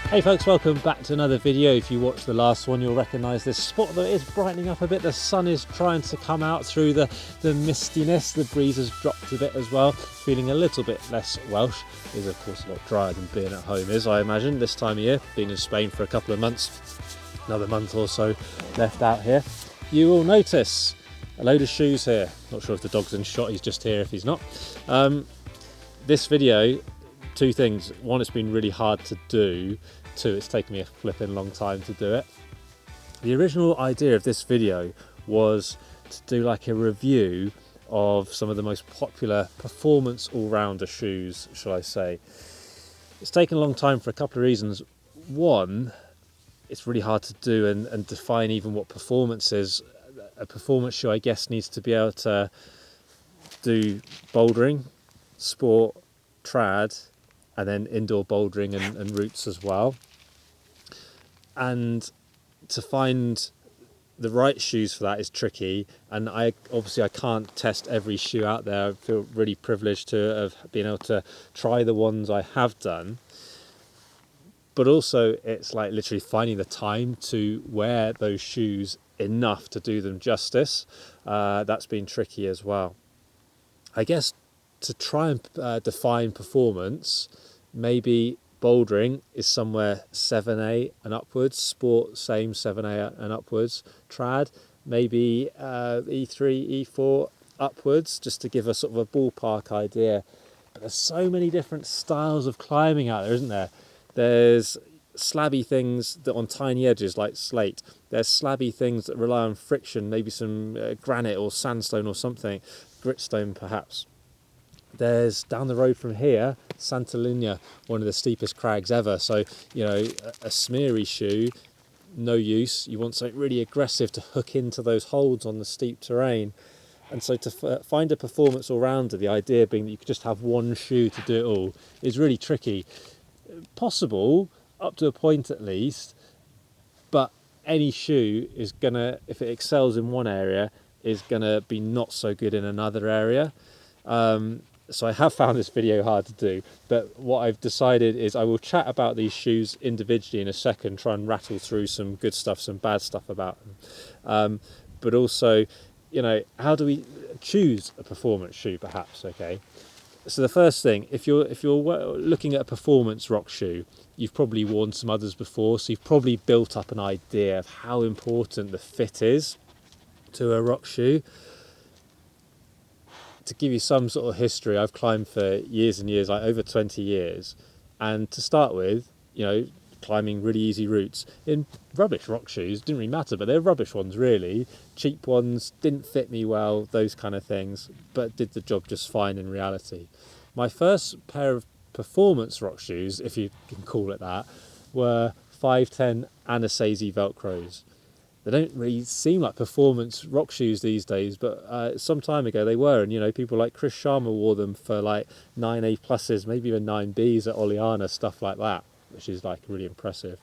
Hey folks, welcome back to another video. If you watched the last one, you'll recognise this spot that is brightening up a bit. The sun is trying to come out through the mistiness. The breeze has dropped a bit as well. Feeling a little bit less Welsh. Is of course a lot drier than being at home is, I imagine, this time of year. Been in Spain for a couple of months, another month or so left out here. You will notice a load of shoes here. Not sure if the dog's in shot, he's just here if he's not. This video, two things. One, it's been really hard to do. Two, it's taken me a flipping long time to do it. The original idea of this video was to do like a review of some of the most popular performance all-rounder shoes, shall I say. It's taken a long time for a couple of reasons. One, it's really hard to do and define even what performance is. A performance shoe, I guess, needs to be able to do bouldering, sport, trad, and then indoor bouldering and routes as well. And to find the right shoes for that is tricky, and I can't test every shoe out there. I feel really privileged to have been able to try the ones I have done, but also it's like literally finding the time to wear those shoes enough to do them justice. That's been tricky as well. I guess to try and define performance, maybe bouldering is somewhere 7A and upwards, sport same 7A and upwards, trad maybe E3, E4 upwards, just to give a sort of a ballpark idea. But there's so many different styles of climbing out there, isn't there? There's slabby things that on tiny edges like slate. There's slabby things that rely on friction, maybe some granite or sandstone or something, gritstone perhaps. There's down the road from here, Santa Linea, one of the steepest crags ever. So, you know, a smeary shoe, no use. You want something really aggressive to hook into those holds on the steep terrain. And so to find a performance all-rounder, the idea being that you could just have one shoe to do it all, is really tricky. Possible, up to a point at least, but any shoe is gonna, if it excels in one area, is gonna be not so good in another area. So I have found this video hard to do, but what I've decided is I will chat about these shoes individually in a second, try and rattle through some good stuff, some bad stuff about them. But also, you know, how do we choose a performance shoe perhaps, okay? So the first thing, if you're looking at a performance rock shoe, you've probably worn some others before, so you've probably built up an idea of how important the fit is to a rock shoe. To give you some sort of history, I've climbed for years and years, like over 20 years. And to start with, you know, climbing really easy routes in rubbish rock shoes, didn't really matter, but they're rubbish ones really. Cheap ones, didn't fit me well, those kind of things, but did the job just fine in reality. My first pair of performance rock shoes, if you can call it that, were 510 Anasazi Velcros. They don't really seem like performance rock shoes these days, but some time ago they were, and you know, people like Chris Sharma wore them for like 9A pluses, maybe even 9Bs at Oleana, stuff like that, which is like really impressive.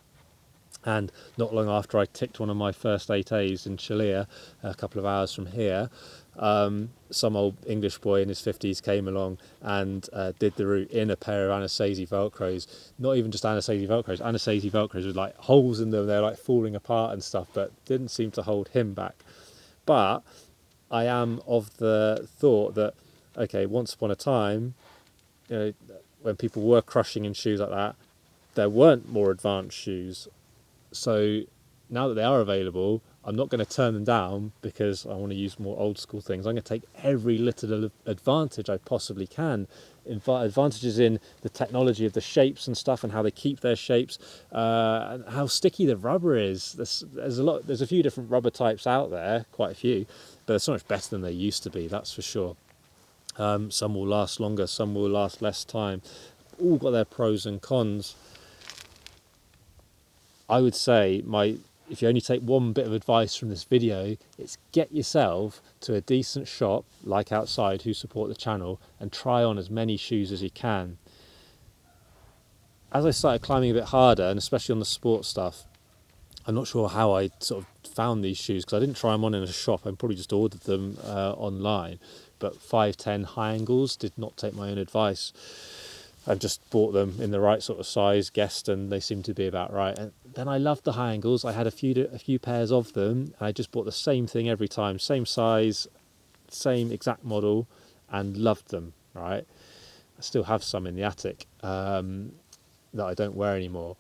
And not long after I ticked one of my first 8As in Chile, a couple of hours from here, some old English boy in his 50s came along and did the route in a pair of Anasazi Velcros. Not even just Anasazi Velcros with like holes in them, they're like falling apart and stuff, but didn't seem to hold him back. But I am of the thought that, okay, once upon a time, you know, when people were crushing in shoes like that, there weren't more advanced shoes. So now that they are available, I'm not going to turn them down because I want to use more old school things. I'm going to take every little advantage I possibly can. Advantages in the technology of the shapes and stuff and how they keep their shapes, and how sticky the rubber is. There's a few different rubber types out there, quite a few, but they're so much better than they used to be, that's for sure. Some will last longer, some will last less time. All got their pros and cons. I would say if you only take one bit of advice from this video, it's get yourself to a decent shop like outside who support the channel and try on as many shoes as you can. As I started climbing a bit harder, and especially on the sport stuff, I'm not sure how I sort of found these shoes because I didn't try them on in a shop. I probably just ordered them online. But 510 high angles, did not take my own advice. I just bought them in the right sort of size, guessed, and they seemed to be about right. And then I loved the high ankles. I had a few pairs of them. And I just bought the same thing every time, same size, same exact model, and loved them. Right, I still have some in the attic that I don't wear anymore.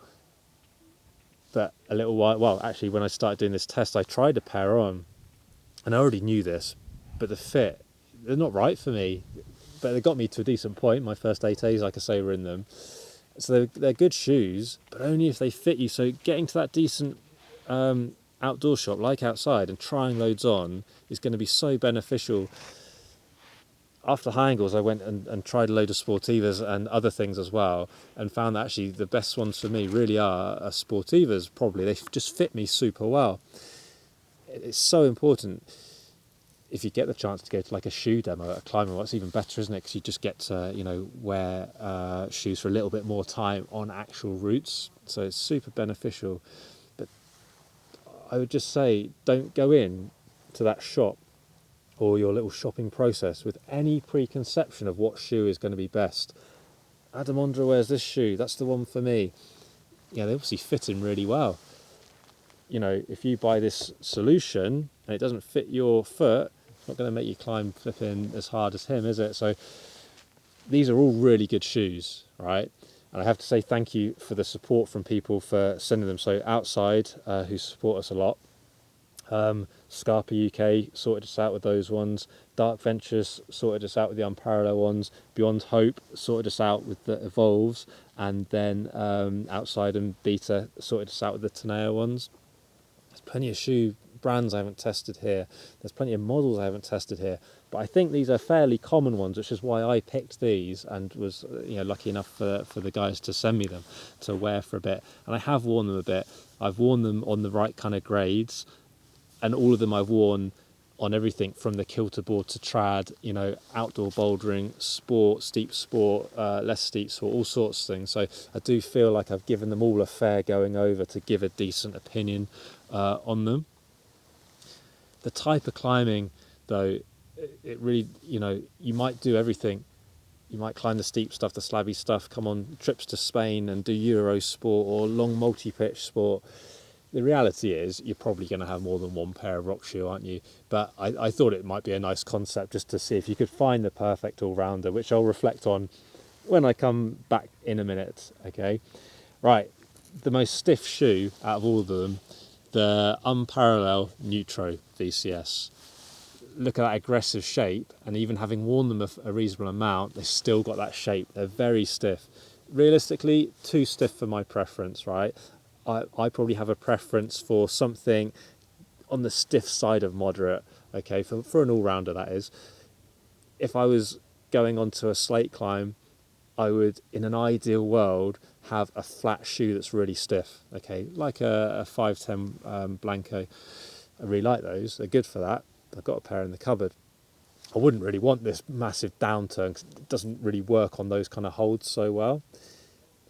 But a little while, well, actually, when I started doing this test, I tried a pair on, and I already knew this, but the fit, they're not right for me. But they got me to a decent point. My first 8As, like I say, were in them. So they're good shoes, but only if they fit you. So getting to that decent outdoor shop, like outside, and trying loads on is going to be so beneficial. After high angles, I went and tried a load of Sportivas and other things as well, and found that actually the best ones for me really are Sportivas, probably. They just fit me super well. It's so important. If you get the chance to go to like a shoe demo at a climbing, well, it's even better, isn't it? Because you just get to, wear shoes for a little bit more time on actual routes. So it's super beneficial. But I would just say, don't go in to that shop or your little shopping process with any preconception of what shoe is going to be best. Adam Ondra wears this shoe. That's the one for me. They obviously fit him really well. If you buy this solution and it doesn't fit your foot, it's not going to make you climb flipping as hard as him, is it? So these are all really good shoes, right? And I have to say thank you for the support from people for sending them. So Outside, who support us a lot, Scarpa UK sorted us out with those ones, Dark Ventures sorted us out with the Unparallel ones, Beyond Hope sorted us out with the Evolves, and then Outside and Beta sorted us out with the Tenaya ones. There's plenty of shoe brands I haven't tested here. There's plenty of models I haven't tested here. But I think these are fairly common ones, which is why I picked these and was lucky enough for the guys to send me them to wear for a bit. And I have worn them a bit. I've worn them on the right kind of grades, and all of them I've worn on everything from the kilter board to trad, outdoor bouldering, sport, steep sport, less steep sport, all sorts of things. So I do feel like I've given them all a fair going over to give a decent opinion on them. The type of climbing, though, it really, you might do everything. You might climb the steep stuff, the slabby stuff, come on trips to Spain and do Euro sport or long multi-pitch sport. The reality is you're probably going to have more than one pair of rock shoe, aren't you? But I thought it might be a nice concept just to see if you could find the perfect all-rounder, which I'll reflect on when I come back in a minute, okay? Right, the most stiff shoe out of all of them, the Unparallel Neutro VCS. Look at that aggressive shape, and even having worn them a reasonable amount, they've still got that shape. They're very stiff. Realistically, too stiff for my preference, right? I probably have a preference for something on the stiff side of moderate, okay, for an all-rounder, that is. If I was going onto a slate climb, I would, in an ideal world, have a flat shoe that's really stiff, okay, like a 510 Blanco. I really like those. They're good for that. I've got a pair in the cupboard. I wouldn't really want this massive downturn because it doesn't really work on those kind of holds so well.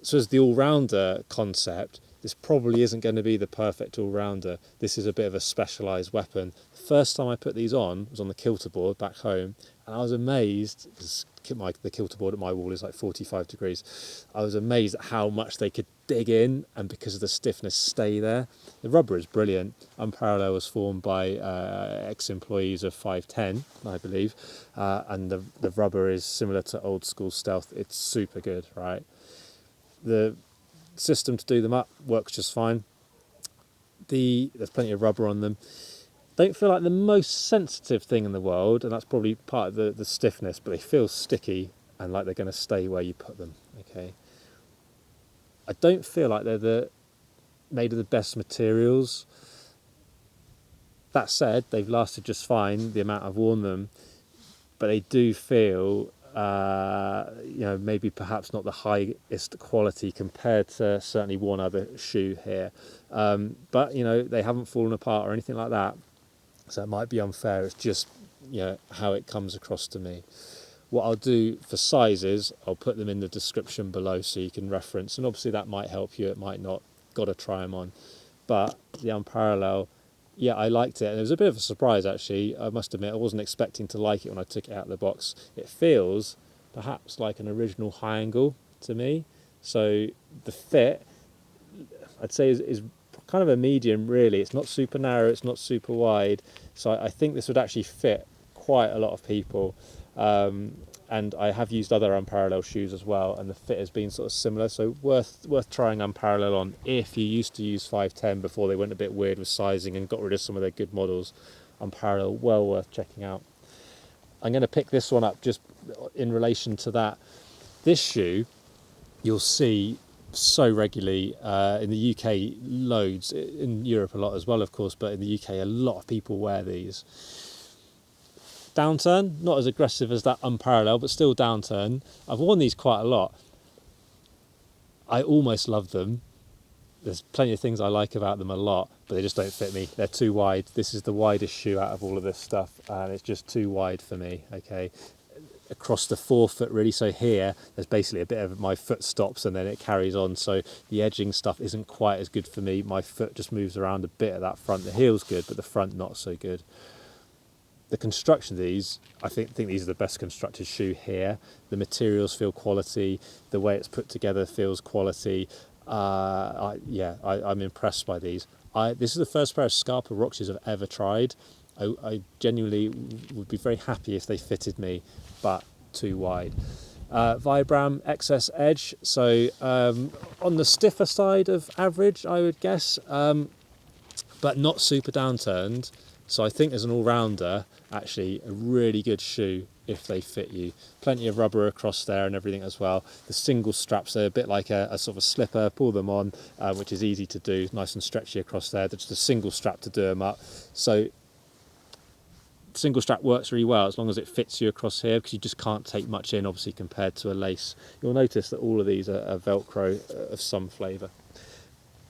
So as the all-rounder concept, this probably isn't going to be the perfect all-rounder. This is a bit of a specialised weapon. The first time I put these on was on the kilter board back home, and I was amazed, because the kilter board at my wall is like 45 degrees. I was amazed at how much they could dig in, and because of the stiffness, stay there. The rubber is brilliant. Unparallel was formed by ex-employees of 510, I believe, and the rubber is similar to old school Stealth. It's super good, right? The system to do them up works just fine. There's plenty of rubber on them. Don't feel like the most sensitive thing in the world, and that's probably part of the stiffness, but they feel sticky and like they're going to stay where you put them, okay? I don't feel like they're made of the best materials. That said, they've lasted just fine, the amount I've worn them, but they do feel maybe perhaps not the highest quality compared to certainly one other shoe here. But, they haven't fallen apart or anything like that. So it might be unfair. It's just, how it comes across to me. What I'll do for sizes, I'll put them in the description below so you can reference. And obviously that might help you, it might not. Got to try them on. But the Unparallel, yeah, I liked it. And it was a bit of a surprise, actually. I must admit, I wasn't expecting to like it when I took it out of the box. It feels perhaps like an original high angle. to me. So the fit, I'd say, is kind of a medium, really. It's not super narrow, it's not super wide. So I think this would actually fit quite a lot of people. And I have used other Unparallel shoes as well, and the fit has been sort of similar. So worth trying Unparallel on if you used to use 510 before they went a bit weird with sizing and got rid of some of their good models. Unparallel, well worth checking out. I'm going to pick this one up just in relation to that. This shoe you'll see so regularly in the UK, loads, in Europe a lot as well, of course, but in the UK a lot of people wear these. Downturn, not as aggressive as that Unparallel, but still downturn. I've worn these quite a lot. I almost love them. There's plenty of things I like about them a lot, but they just don't fit me. They're too wide. This is the widest shoe out of all of this stuff, and it's just too wide for me, okay? Across the forefoot, really. So here, there's basically a bit of my foot stops and then it carries on. So the edging stuff isn't quite as good for me. My foot just moves around a bit at that front. The heel's good, but the front not so good. The construction of these, I think these are the best constructed shoe here. The materials feel quality. The way it's put together feels quality. I'm impressed by these. This is the first pair of Scarpa rock shoes I've ever tried. I genuinely would be very happy if they fitted me, but too wide. Vibram XS Edge, so on the stiffer side of average, I would guess, but not super downturned. So I think as an all-rounder, actually a really good shoe if they fit you. Plenty of rubber across there and everything as well. The single straps are a bit like a sort of a slipper. Pull them on, which is easy to do, nice and stretchy across there. There's just a single strap to do them up. So single strap works really well as long as it fits you across here, because you just can't take much in, obviously, compared to a lace. You'll notice that all of these are Velcro of some flavour.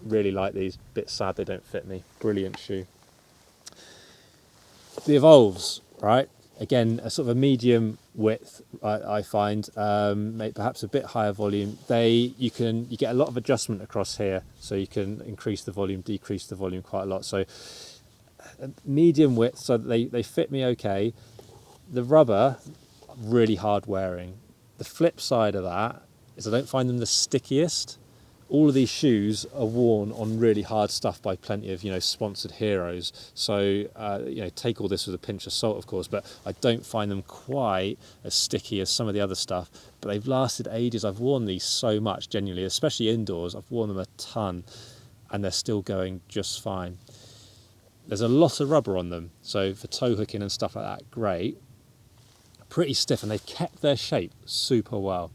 Really like these. Bit sad they don't fit me. Brilliant shoe. The Evolves, right? Again, a sort of a medium width, I find, perhaps a bit higher volume. You get a lot of adjustment across here, so you can increase the volume, decrease the volume quite a lot. So medium width, so they fit me okay. The rubber, really hard wearing. The flip side of that is I don't find them the stickiest. All of these shoes are worn on really hard stuff by plenty of, sponsored heroes. So, take all this with a pinch of salt, of course, but I don't find them quite as sticky as some of the other stuff. But they've lasted ages. I've worn these so much, genuinely, especially indoors. I've worn them a ton, and they're still going just fine. There's a lot of rubber on them, so for toe hooking and stuff like that, great. Pretty stiff, and they've kept their shape super well.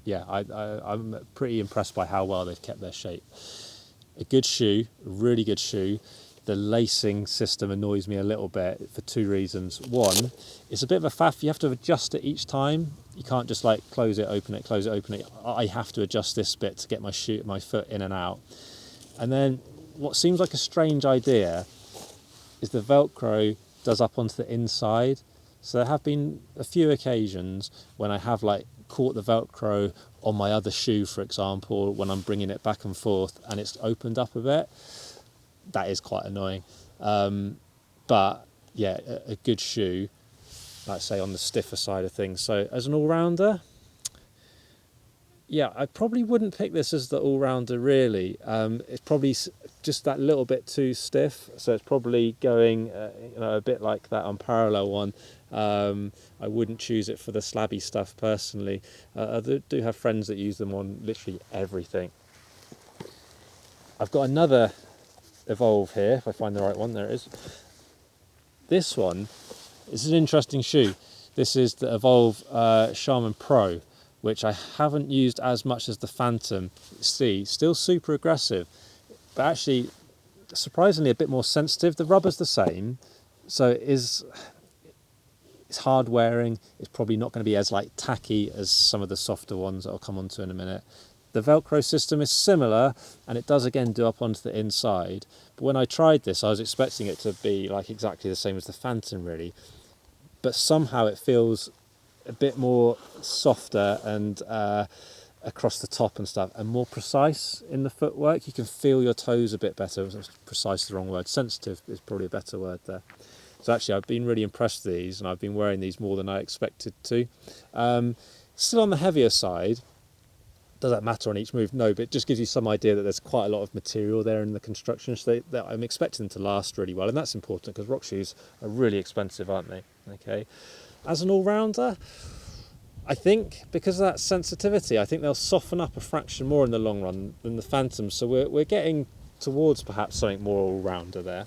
Yeah, I'm pretty impressed by how well they've kept their shape. A good shoe, a really good shoe. The lacing system annoys me a little bit for two reasons. One, it's a bit of a faff. You have to adjust it each time. You can't just close it, open it, close it, open it. I have to adjust this bit to get my foot in and out. And then what seems like a strange idea is the Velcro does up onto the inside. So there have been a few occasions when I have caught the Velcro on my other shoe, for example, when I'm bringing it back and forth and it's opened up a bit. That is quite annoying. But yeah, a good shoe, like I say, on the stiffer side of things. So as an all-rounder, yeah, I probably wouldn't pick this as the all-rounder, really. It's probably just that little bit too stiff, so it's probably going a bit like that Unparallel one. I wouldn't choose it for the slabby stuff personally. I do have friends that use them on literally everything. I've got another Evolve here, if I find the right one. There it is. This one is an interesting shoe. This is the Evolve Shaman Pro, which I haven't used as much as the Phantom. See, still super aggressive, but actually surprisingly a bit more sensitive. The rubber's the same, so it's hard wearing. It's probably not going to be as tacky as some of the softer ones that I'll come on to in a minute. The Velcro system is similar, and it does again do up onto the inside. But when I tried this, I was expecting it to be exactly the same as the Phantom, really. But somehow it feels a bit more softer and across the top and stuff, and more precise in the footwork. You can feel your toes a bit better. Precise is the wrong word. Sensitive is probably a better word there. So actually, I've been really impressed with these, and I've been wearing these more than I expected to. Still on the heavier side, Does that matter on each move? No, but it just gives you some idea that there's quite a lot of material there in the construction, so that I'm expecting them to last really well, and that's important because rock shoes are really expensive, aren't they? Okay. As an all-rounder, I think because of that sensitivity, I think they'll soften up a fraction more in the long run than the Phantoms, so we're getting towards perhaps something more all-rounder there.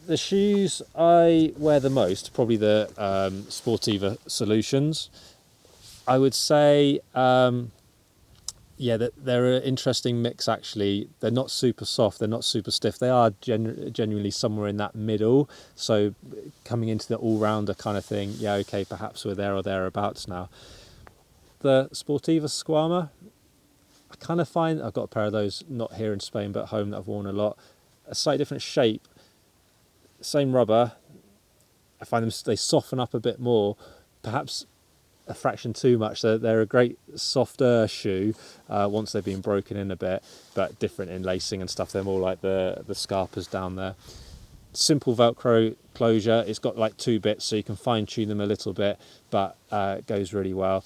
The shoes I wear the most, probably the Sportiva Solutions. I would say, yeah, that they're an interesting mix actually. They're not super soft, they're not super stiff. They are genuinely somewhere in that middle. So coming into the all-rounder kind of thing, yeah, okay, perhaps we're there or thereabouts now. The Sportiva Skwama, I kind of find, I've got a pair of those, not here in Spain, but at home, that I've worn a lot. A slightly different shape, same rubber. I find them, they soften up a bit more, perhaps a fraction too much. They're a great softer shoe once they've been broken in a bit, but different in lacing and stuff. They're more like the Scarpas down there. Simple Velcro closure. It's got like 2 bits, so you can fine tune them a little bit, but it goes really well.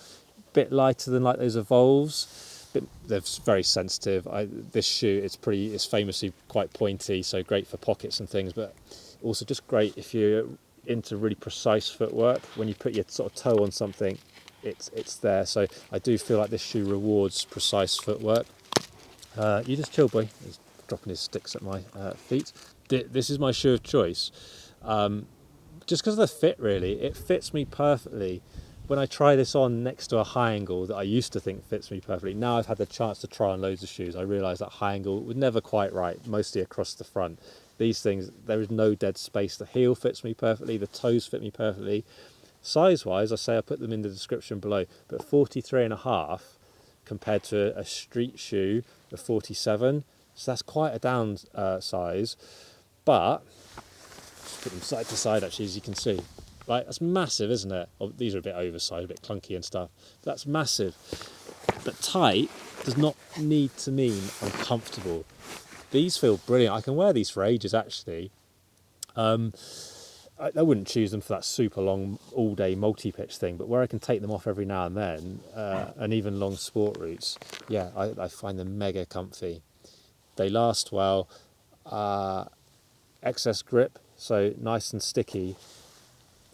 Bit lighter than like those Evolves. They're very sensitive. This shoe, it's famously quite pointy, so great for pockets and things, but also just great if you're into really precise footwork. When you put your sort of toe on something, it's there. So I do feel like this shoe rewards precise footwork. You just chill, boy. He's dropping his sticks at my feet. This is my shoe of choice, just because of the fit. Really, it fits me perfectly. When I try this on next to a high angle that I used to think fits me perfectly, now I've had the chance to try on loads of shoes, I realise that high angle was never quite right, mostly across the front. These things, there is no dead space. The heel fits me perfectly, the toes fit me perfectly. Size-wise, I say I put them in the description below, but 43.5 compared to a street shoe of 47, so that's quite a down size. But, just put them side to side actually, as you can see. Like, that's massive, isn't it? Oh, these are a bit oversized, a bit clunky and stuff. But that's massive. But tight does not need to mean uncomfortable. These feel brilliant. I can wear these for ages, actually. I wouldn't choose them for that super long all-day multi-pitch thing, but where I can take them off every now and then, and even long sport routes, yeah, I find them mega comfy. They last well. Excess grip, so nice and sticky.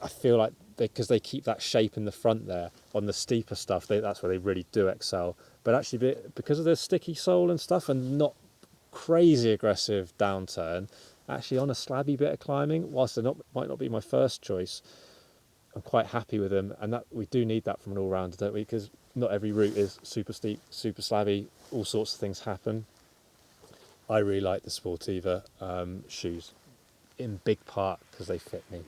I feel like because they keep that shape in the front there on the steeper stuff, that's where they really do excel. But actually, because of the sticky sole and stuff, and not crazy aggressive downturn, actually on a slabby bit of climbing, whilst they might not be my first choice, I'm quite happy with them. And that we do need that from an all-rounder, don't we? Because not every route is super steep, super slabby. All sorts of things happen. I really like the Sportiva shoes, in big part because they fit me.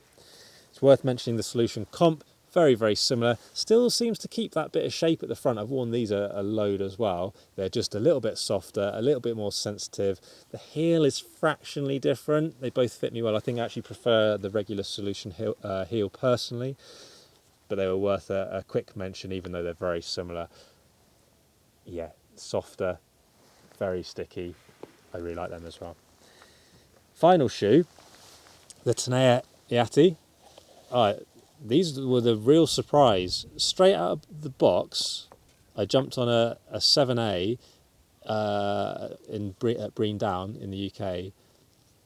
It's worth mentioning the Solution Comp, very, very similar. Still seems to keep that bit of shape at the front. I've worn these a load as well. They're just a little bit softer, a little bit more sensitive. The heel is fractionally different. They both fit me well. I think I actually prefer the regular Solution heel personally, but they were worth a quick mention even though they're very similar. Yeah, softer, very sticky. I really like them as well. Final shoe, the Tenaya Iati. These were the real surprise. Straight out of the box, I jumped on a 7A at Brean Down in the UK,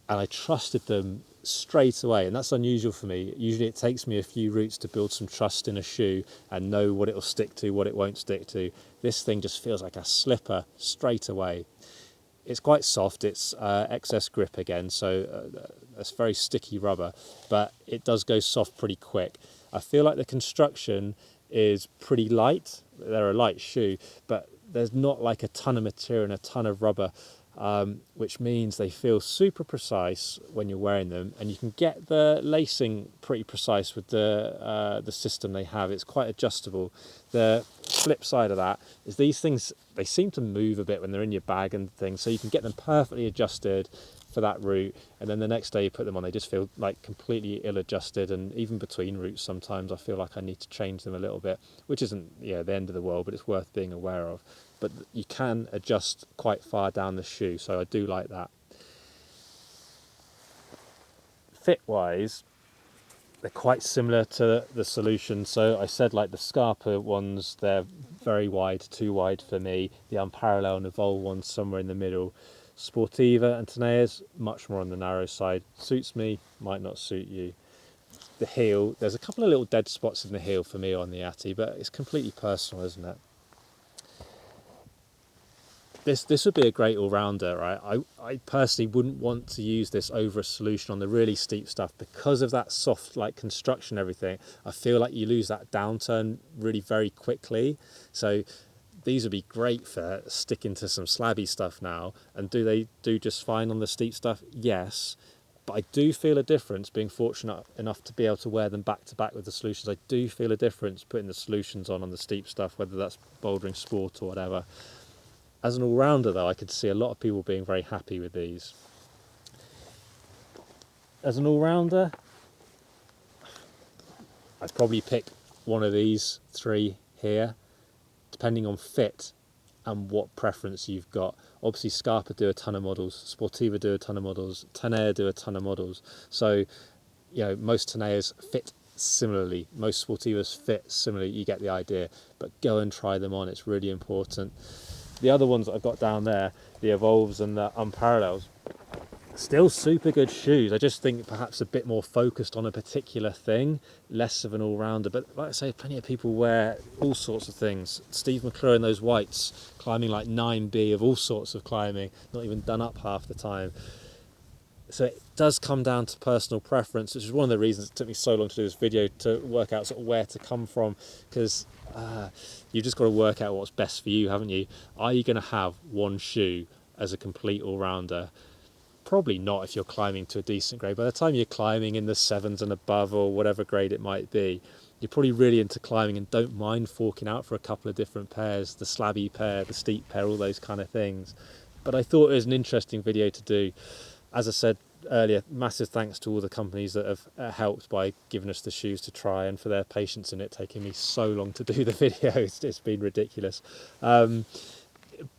and I trusted them straight away, and that's unusual for me. Usually it takes me a few routes to build some trust in a shoe and know what it'll stick to, what it won't stick to. This thing just feels like a slipper straight away. It's quite soft, it's excess grip again, so it's very sticky rubber, but it does go soft pretty quick. I feel like the construction is pretty light. They're a light shoe, but there's not like a ton of material and a ton of rubber, which means they feel super precise when you're wearing them, and you can get the lacing pretty precise with the system they have. It's quite adjustable. The flip side of that is these things, they seem to move a bit when they're in your bag and things, so you can get them perfectly adjusted for that route, and then the next day you put them on, they just feel like completely ill-adjusted, and even between routes sometimes I feel like I need to change them a little bit, which isn't the end of the world, but it's worth being aware of. But you can adjust quite far down the shoe, so I do like that. Fit-wise, they're quite similar to the Solution. So I said like the Scarpa ones, they're very wide, too wide for me. The Unparallel and Evolve one's somewhere in the middle. Sportiva and Tenaya's much more on the narrow side. Suits me, might not suit you. The heel, there's a couple of little dead spots in the heel for me on the Iati, but it's completely personal, isn't it? This would be a great all-rounder, right? I personally wouldn't want to use this over a Solution on the really steep stuff because of that soft like construction and everything. I feel like you lose that downturn really very quickly. So these would be great for sticking to some slabby stuff now. And do they do just fine on the steep stuff? Yes. But I do feel a difference being fortunate enough to be able to wear them back to back with the Solutions. I do feel a difference putting the Solutions on the steep stuff, whether that's bouldering sport or whatever. As an all-rounder though, I could see a lot of people being very happy with these. As an all-rounder, I'd probably pick one of these three here, depending on fit and what preference you've got. Obviously Scarpa do a ton of models, Sportiva do a ton of models, Tenaya do a ton of models. So, you know, most Tenayas fit similarly, most Sportivas fit similarly, you get the idea. But go and try them on, it's really important. The other ones that I've got down there, the Evolves and the Unparallels, still super good shoes. I just think perhaps a bit more focused on a particular thing, less of an all-rounder. But like I say, plenty of people wear all sorts of things. Steve McClure in those whites, climbing like 9B of all sorts of climbing, not even done up half the time. So it does come down to personal preference, which is one of the reasons it took me so long to do this video, to work out sort of where to come from, because you've just got to work out what's best for you, haven't you? Are you going to have one shoe as a complete all-rounder? Probably not if you're climbing to a decent grade. By the time you're climbing in the 7s and above or whatever grade it might be, you're probably really into climbing and don't mind forking out for a couple of different pairs, the slabby pair, the steep pair, all those kind of things. But I thought it was an interesting video to do. As I said earlier, massive thanks to all the companies that have helped by giving us the shoes to try and for their patience in it taking me so long to do the video. It's been ridiculous.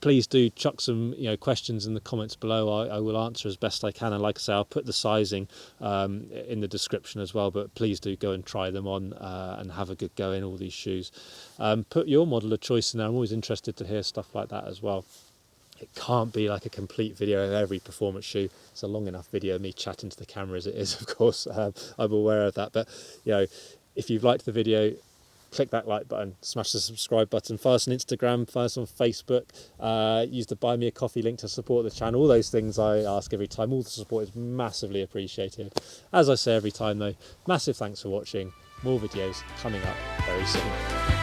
Please do chuck some questions in the comments below. I will answer as best I can, and like I say, I'll put the sizing in the description as well, but please do go and try them on and have a good go in all these shoes. Put your model of choice in there. I'm always interested to hear stuff like that as well. It can't be like a complete video of every performance shoe. It's a long enough video of me chatting to the camera as it is, of course. I'm aware of that, but if you've liked the video, click that like button, smash the subscribe button, follow us on Instagram, follow us on Facebook, use the buy me a coffee link to support the channel. All those things I ask every time. All the support is massively appreciated. As I say every time though, massive thanks for watching. More videos coming up very soon.